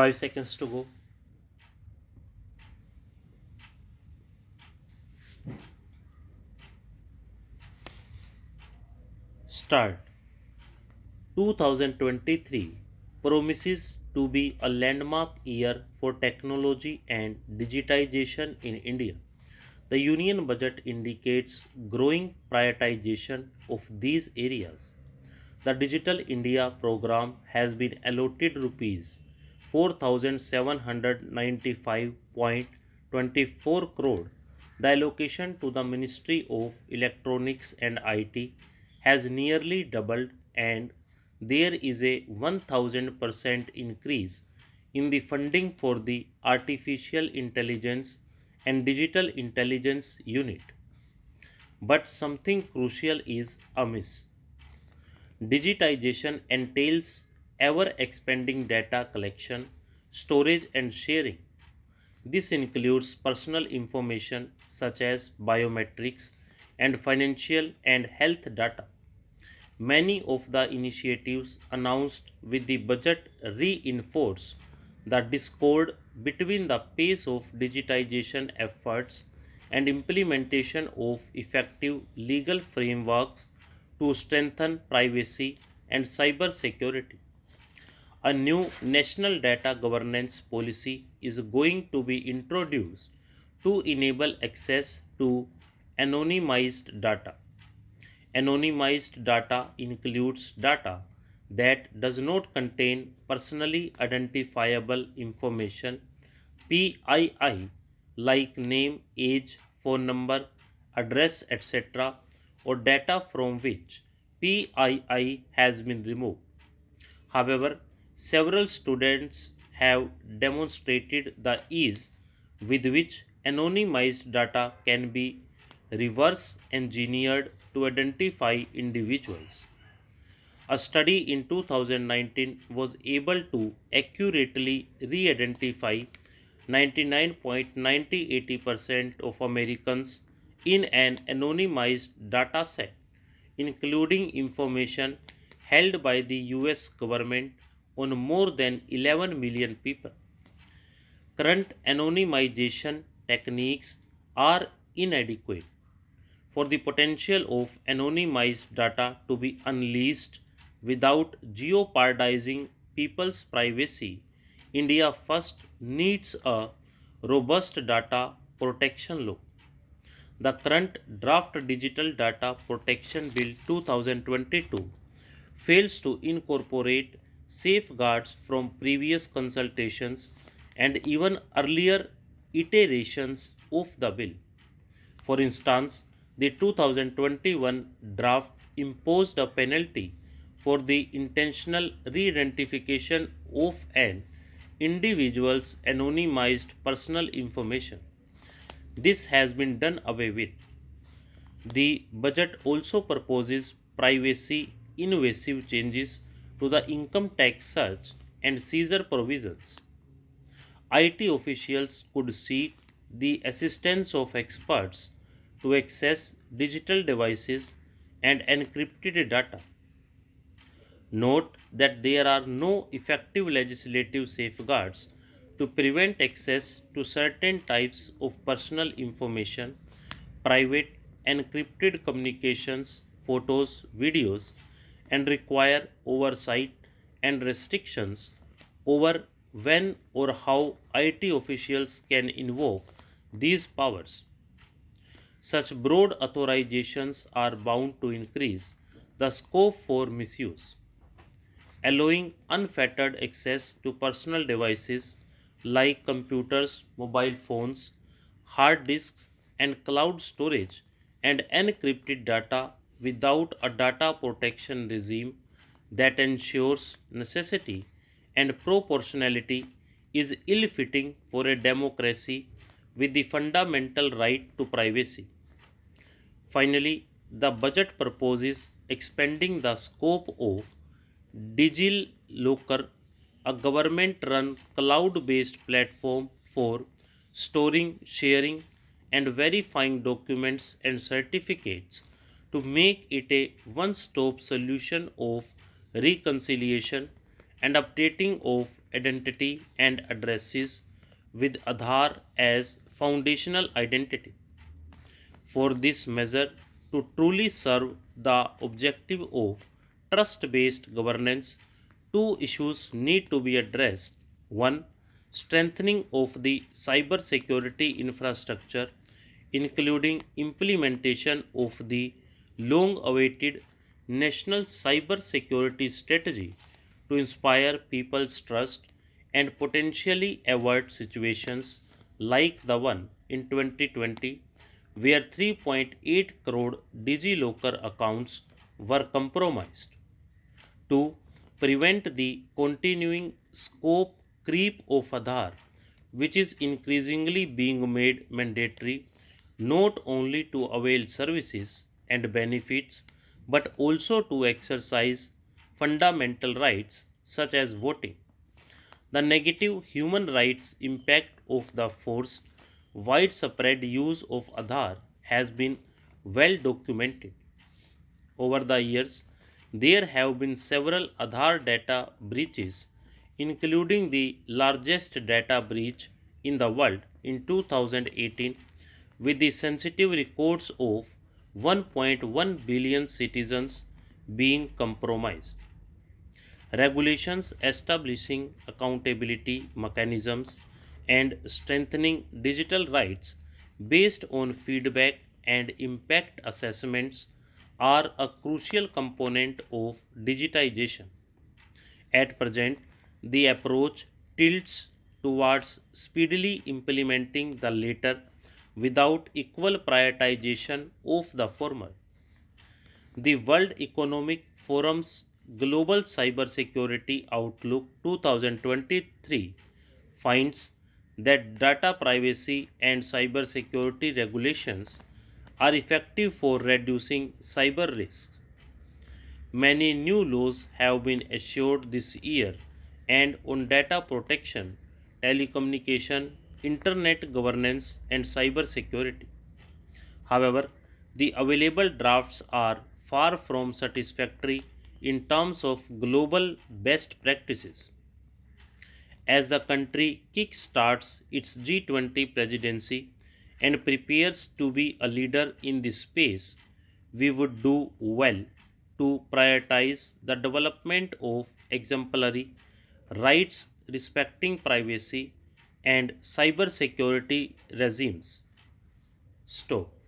5 seconds to go. Start. 2023 promises to be a landmark year for technology and digitization in India. The Union Budget indicates growing prioritization of these areas. The Digital India program has been allotted rupees 4,795.24 crore. The allocation to the Ministry of Electronics and IT has nearly doubled, and there is a 1000% increase in the funding for the Artificial Intelligence and Digital Intelligence Unit. But something crucial is amiss. Digitization entails ever expanding data collection, storage, and sharing. This includes personal information such as biometrics and financial and health data. Many of the initiatives announced with the budget reinforce the discord between the pace of digitization efforts and implementation of effective legal frameworks to strengthen privacy and cyber security. A new national data governance policy is going to be introduced to enable access to anonymized data. Anonymized data includes data that does not contain personally identifiable information PII like name, age, phone number, address, etc., or data from which PII has been removed. However, several students have demonstrated the ease with which anonymized data can be reverse engineered to identify individuals. A study in 2019 was able to accurately re-identify 99.9080% of Americans in an anonymized data set, including information held by the US government on more than 11 million people. Current anonymization techniques are inadequate for the potential of anonymized data to be unleashed without jeopardizing people's privacy. India first needs a robust data protection law. The current draft Digital Data Protection Bill 2022 fails to incorporate safeguards from previous consultations and even earlier iterations of the bill. For instance, the 2021 draft imposed a penalty for the intentional re-identification of an individual's anonymized personal information. This has been done away with. The budget also proposes privacy invasive changes to the income tax search and seizure provisions. IT officials could seek the assistance of experts to access digital devices and encrypted data. Note that there are no effective legislative safeguards to prevent access to certain types of personal information, private encrypted communications, photos, videos, and require oversight and restrictions over when or how IT officials can invoke these powers. Such broad authorizations are bound to increase the scope for misuse. Allowing unfettered access to personal devices like computers, mobile phones, hard disks, and cloud storage, and encrypted data without a data protection regime that ensures necessity and proportionality is ill fitting for a democracy with the fundamental right to privacy. Finally, the budget proposes expanding the scope of DigiLocker, a government-run cloud-based platform for storing, sharing, and verifying documents and certificates to make it a one-stop solution of reconciliation and updating of identity and addresses with Aadhaar as foundational identity. For this measure to truly serve the objective of trust-based governance, two issues need to be addressed. One, strengthening of the cyber security infrastructure, including implementation of the long-awaited National Cyber Security Strategy to inspire people's trust and potentially avert situations like the one in 2020 where 3.8 crore DigiLocker accounts were compromised. To prevent the continuing scope creep of Aadhaar, which is increasingly being made mandatory not only to avail services and benefits but also to exercise fundamental rights such as voting. The negative human rights impact of the forced widespread use of Aadhaar has been well documented. Over the years, there have been several Aadhaar data breaches, including the largest data breach in the world in 2018, with the sensitive records of 1.1 billion citizens being compromised. Regulations establishing accountability mechanisms and strengthening digital rights based on feedback and impact assessments are a crucial component of digitization. At present, the approach tilts towards speedily implementing the latter without equal prioritization of the former. The World Economic Forum's Global Cybersecurity Outlook 2023 finds that data privacy and cybersecurity regulations are effective for reducing cyber risks. Many new laws have been issued this year and on data protection, telecommunication, internet governance and cyber security. However, the available drafts are far from satisfactory in terms of global best practices. As the country kickstarts its G20 presidency and prepares to be a leader in this space, we would do well to prioritize the development of exemplary rights respecting privacy and cyber security regimes. Stop.